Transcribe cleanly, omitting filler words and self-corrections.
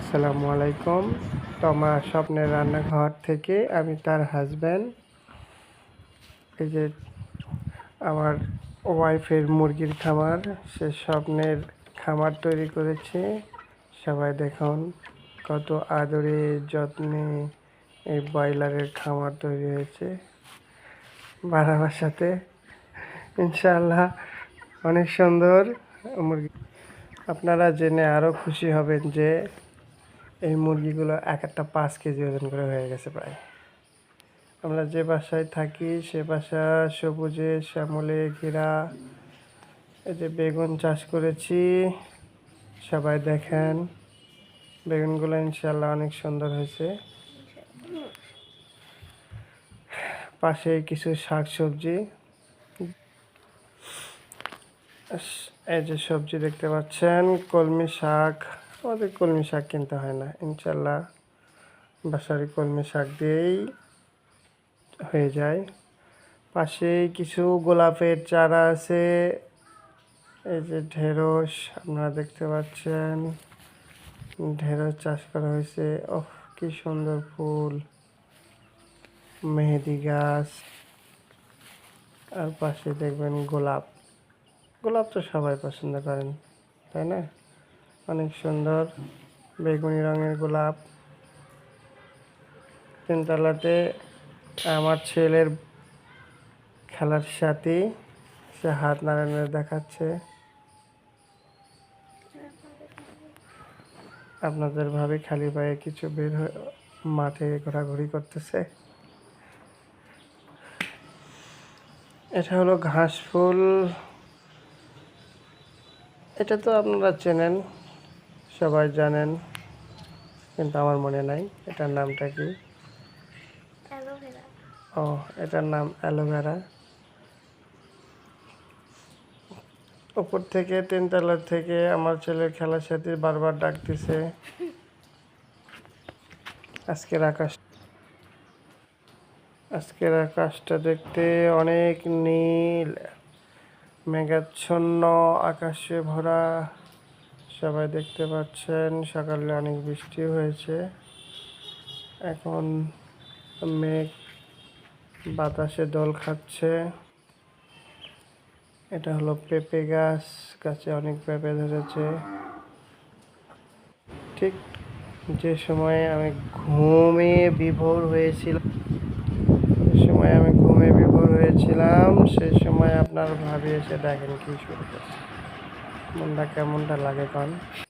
আসসালামু আলাইকুম। তোমার স্বপ্নের রান্নাঘর থেকে আমি তার হাজব্যান্ড। এই যে আমার ওয়াইফের মুরগির খামার, সে স্বপ্নের খামার তৈরি করেছে। সবাই দেখুন কত আদরে যত্নে এই ব্রয়লারের খামার তৈরি হয়েছে বাড়াবার সাথে। ইনশাআল্লাহ অনেক সুন্দর মুরগি। আপনারা জেনে আরও খুশি হবেন যে এই মুরগিগুলো এক একটা 5 কেজি ওজন করে হয়ে গেছে প্রায়। আমরা যে বাসায় থাকি সে বাসা সবুজে শ্যামলে ঘেরা। এই যে বেগুন চাষ করেছি, সবাই দেখেন বেগুনগুলো ইনশাল্লাহ অনেক সুন্দর হয়েছে। পাশে কিছু শাক সবজি, এই যে সবজি দেখতে পাচ্ছেন কলমি শাক। আমাদের কলমি শাক কিনতে হয় না, ইনশাল্লাহ বাসারি কলমি শাক দিয়েই হয়ে যায়। পাশে কিছু গোলাপের চারা আছে। এই যে ঢেঁড়স আপনারা দেখতে পাচ্ছেন, ঢেঁড়স চাষ করা হয়েছে। ওহ কি সুন্দর ফুল, মেহেদি গাছ। আর পাশে দেখবেন গোলাপ। গোলাপ তো সবাই পছন্দ করেন, তাই না? অনেক সুন্দর বেগুনি রঙের গোলাপ। তিনতলাতে আমার ছেলের খেলার সাথী, সে হাত নাড়া নাড়া দেখাচ্ছে। আপনাদের ভাবে খালি পায়ে কিছু বের হয়ে মাঠে ঘোরাঘুরি করতেছে। এটা হলো ঘাস ফুল। এটা তো আপনারা চেনেন, সবাই জানেন, কিন্তু আমার মনে নাই এটার নামটা কি। ও, এটার নাম অ্যালোভেরা। উপর থেকে 3 তলা থেকে আমার ছেলের খেলার সাথে বারবার ডাক দিছে। আজকের আকাশটা দেখতে অনেক নীল, মেঘাচ্ছন্ন, আকাশে ভরা। সবাই দেখতে পাচ্ছেন সকালে অনেক বৃষ্টি হয়েছে। এখন মেঘ বাতাসে দোল খাচ্ছে। এটা হলো পেঁপে গাছ, গাছে অনেক পেঁপে ধরেছে। ঠিক যে সময়ে আমি ঘুমে বিভোর হয়েছিলাম, সেই সময় আপনার ভাবি এসে দেখেন কি শুরু করছে। মনটা কেমনটা লাগে কন।